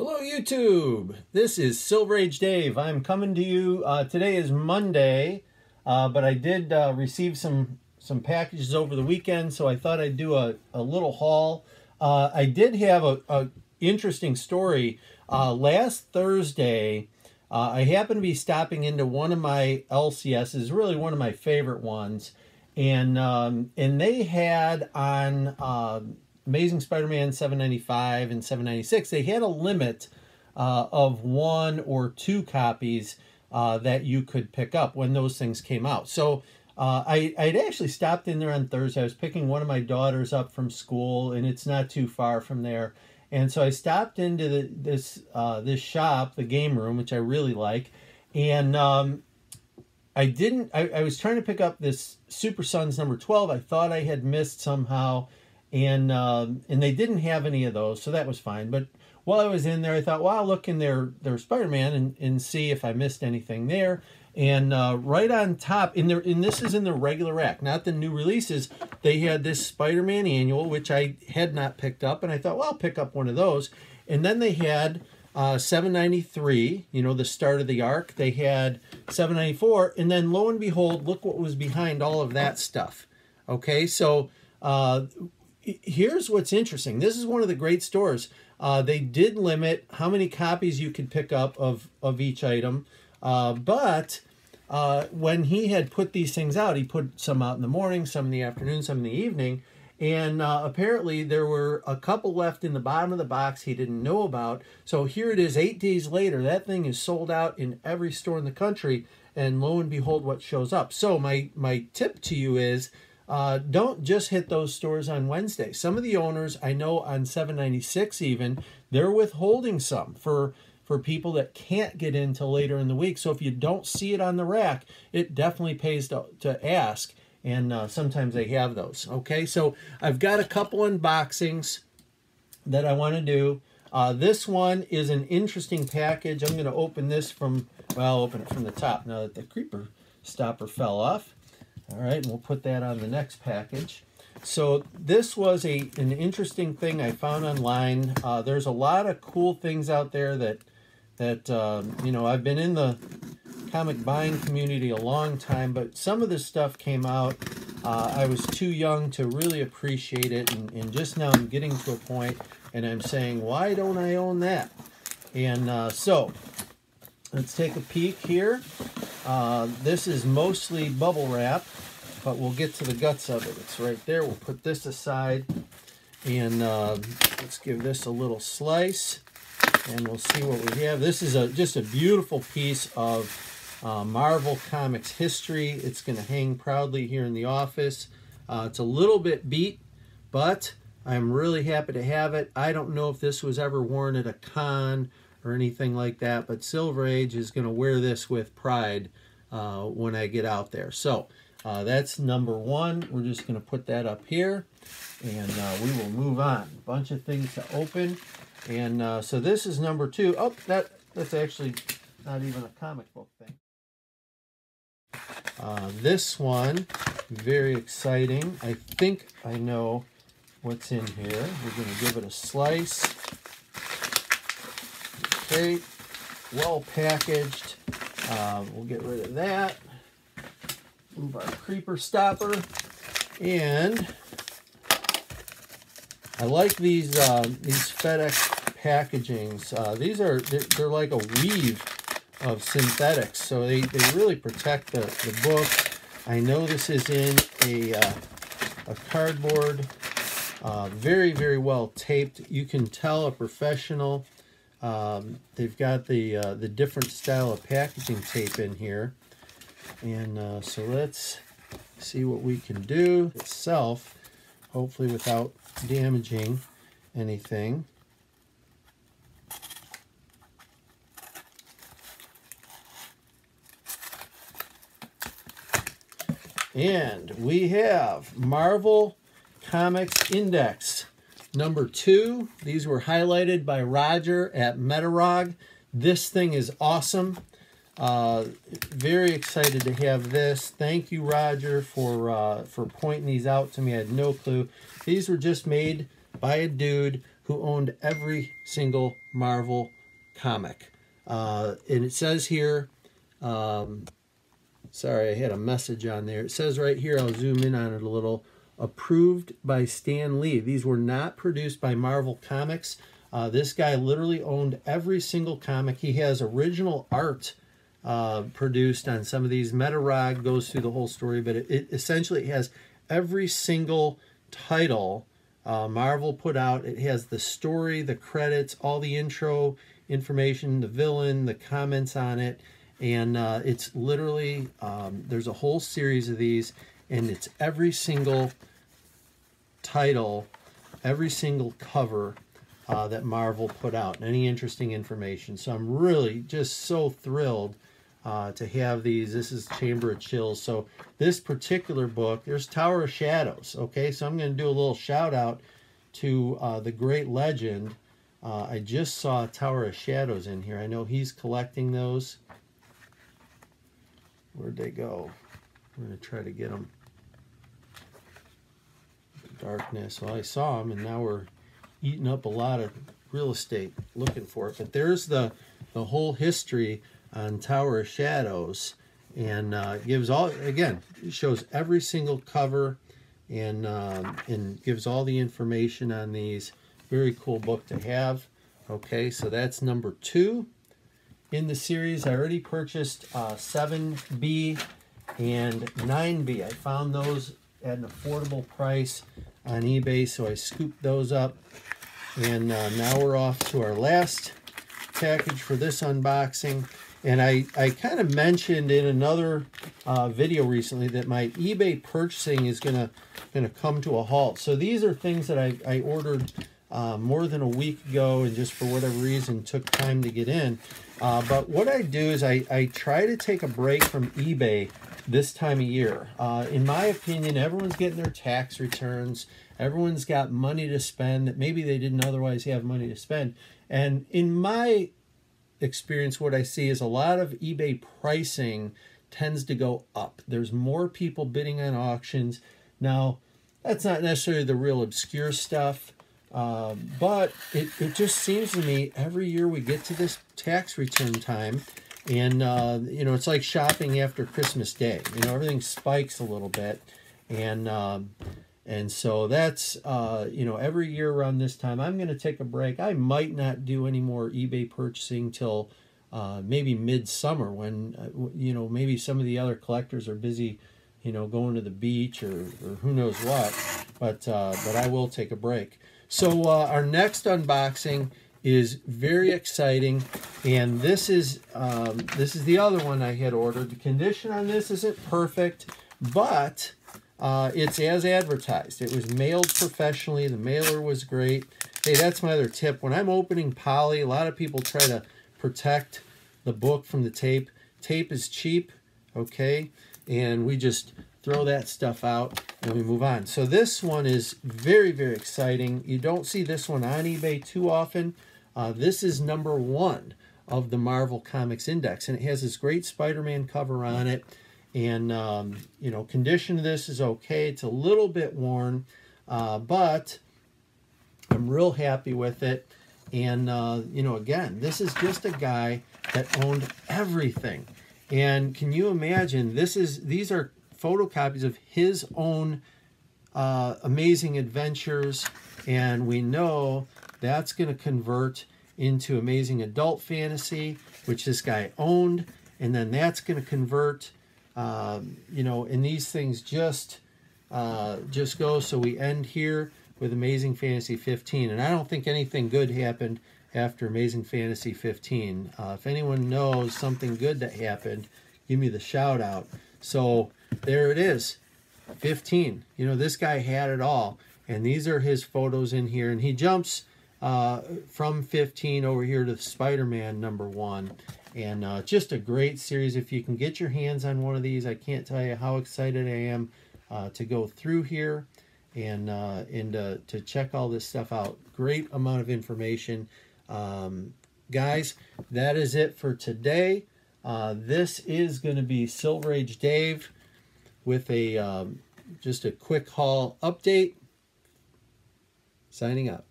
Hello YouTube, this is Silver Age Dave. I'm coming to you, today is Monday, but I did receive some packages over the weekend, so I thought I'd do a little haul. I did have a interesting story. Last Thursday, I happened to be stopping into one of my LCSs, really one of my favorite ones, and they had on Amazing Spider-Man 795 and 796, they had a limit of 1 or 2 copies that you could pick up when those things came out. So I'd actually stopped in there on Thursday. I was picking one of my daughters up from school, and it's not too far from there. And so I stopped into this shop, the game room, which I really like, and I was trying to pick up this Super Sons number 12. I thought I had missed somehow, and they didn't have any of those, so that was fine. But while I was in there, I thought, well, I'll look in their Spider-Man and see if I missed anything there. And right on top, and this is in the regular rack, not the new releases, they had this Spider-Man annual, which I had not picked up, and I thought, well, I'll pick up one of those. And then they had 793, you know, the start of the arc. They had 794, and then lo and behold, look what was behind all of that stuff. Okay, so here's what's interesting. This is one of the great stores. They did limit how many copies you could pick up of each item, but when he had put these things out, he put some out in the morning, some in the afternoon, some in the evening, and apparently there were a couple left in the bottom of the box he didn't know about. So here it is, 8 days later, that thing is sold out in every store in the country, and lo and behold what shows up. So my tip to you is, don't just hit those stores on Wednesday. Some of the owners, I know on 796 even, they're withholding some for people that can't get in till later in the week. So if you don't see it on the rack, it definitely pays to ask. And sometimes they have those. Okay, so I've got a couple unboxings that I want to do. This one is an interesting package. I'm going to open this from, well, I'll open it from the top now that the creeper stopper fell off. All right, and we'll put that on the next package. So this was an interesting thing I found online. There's a lot of cool things out there that you know, I've been in the comic buying community a long time, but some of this stuff came out. I was too young to really appreciate it, and just now I'm getting to a point, and I'm saying, why don't I own that? And so let's take a peek here. This is mostly bubble wrap, but we'll get to the guts of it. It's right there. We'll put this aside, and let's give this a little slice, and we'll see what we have. This is just a beautiful piece of Marvel Comics history. It's going to hang proudly here in the office. It's a little bit beat, but I'm really happy to have it. I don't know if this was ever worn at a con or anything like that, but Silver Age is going to wear this with pride when I get out there. So that's number one. We're just going to put that up here, and we will move on. A bunch of things to open, and so this is number two. Oh, that's actually not even a comic book thing. This one, very exciting. I think I know what's in here. We're going to give it a slice. Okay, well packaged. We'll get rid of that. Move our creeper stopper, and I like these FedEx packagings. They're like a weave of synthetics, so they really protect the book. I know this is in a cardboard, very, very well taped. You can tell a professional. They've got the different style of packaging tape in here. And so let's see what we can do itself, hopefully without damaging anything. And we have Marvel Comics Index number 2. These were highlighted by Roger at Metarog. This thing is awesome. Very excited to have this. Thank you, Roger, for pointing these out to me. I had no clue. These were just made by a dude who owned every single Marvel comic. And it says here, sorry, I had a message on there. It says right here, I'll zoom in on it a little, approved by Stan Lee. These were not produced by Marvel Comics. This guy literally owned every single comic. He has original art produced on some of these. Metarog goes through the whole story, but it essentially has every single title Marvel put out. It has the story, the credits, all the intro information, the villain, the comments on it, and it's literally, there's a whole series of these, and it's every single title, every single cover that Marvel put out, and any interesting information. So I'm really just so thrilled to have these. This is Chamber of Chills. So this particular book, there's Tower of Shadows. Okay, so I'm going to do a little shout out to the great legend. I just saw Tower of Shadows in here. I know he's collecting those. Where'd they go? We're going to try to get them. Darkness. Well, I saw them, and now we're eating up a lot of real estate looking for it. But there's the whole history on Tower of Shadows, and gives all, again, it shows every single cover, and gives all the information on these. Very cool book to have. Okay, so that's number 2 in the series. I already purchased 7B and 9B. I found those at an affordable price on eBay, so I scooped those up. And now we're off to our last package for this unboxing. And I kind of mentioned in another video recently that my eBay purchasing is gonna come to a halt. So these are things that I ordered more than a week ago, and just for whatever reason took time to get in. But what I do is I try to take a break from eBay this time of year. In my opinion, everyone's getting their tax returns. Everyone's got money to spend that maybe they didn't otherwise have money to spend. And in my experience, what I see is a lot of eBay pricing tends to go up. There's more people bidding on auctions. Now, that's not necessarily the real obscure stuff, but it just seems to me every year we get to this tax return time, and you know, it's like shopping after Christmas Day. You know, everything spikes a little bit, and so that's you know, every year around this time I'm going to take a break. I might not do any more eBay purchasing till maybe midsummer, when you know, maybe some of the other collectors are busy, you know, going to the beach or who knows what. But I will take a break. So our next unboxing is very exciting, and this is the other one I had ordered. The condition on this isn't perfect, but it's as advertised. It was mailed professionally. The mailer was great. Hey, that's my other tip. When I'm opening poly, a lot of people try to protect the book from the tape. Tape is cheap, okay? And we just throw that stuff out and we move on. So this one is very, very exciting. You don't see this one on eBay too often. This is number 1 of the Marvel Comics Index, and it has this great Spider-Man cover on it. And you know, condition of this is okay. It's a little bit worn, but I'm real happy with it. And you know, again, this is just a guy that owned everything. And can you imagine, these are photocopies of his own Amazing Adventures, and we know that's going to convert into Amazing Adult Fantasy, which this guy owned, and then that's going to convert, you know, and these things just go. So we end here with Amazing Fantasy 15, and I don't think anything good happened after Amazing Fantasy 15. If anyone knows something good that happened, give me the shout out. So there it is, 15. You know, this guy had it all, and these are his photos in here, and he jumps from 15 over here to Spider-Man number 1. And just a great series. If you can get your hands on one of these, I can't tell you how excited I am to go through here and to check all this stuff out. Great amount of information. Guys, that is it for today. This is going to be Silver Age Dave with a just a quick haul update. Signing up.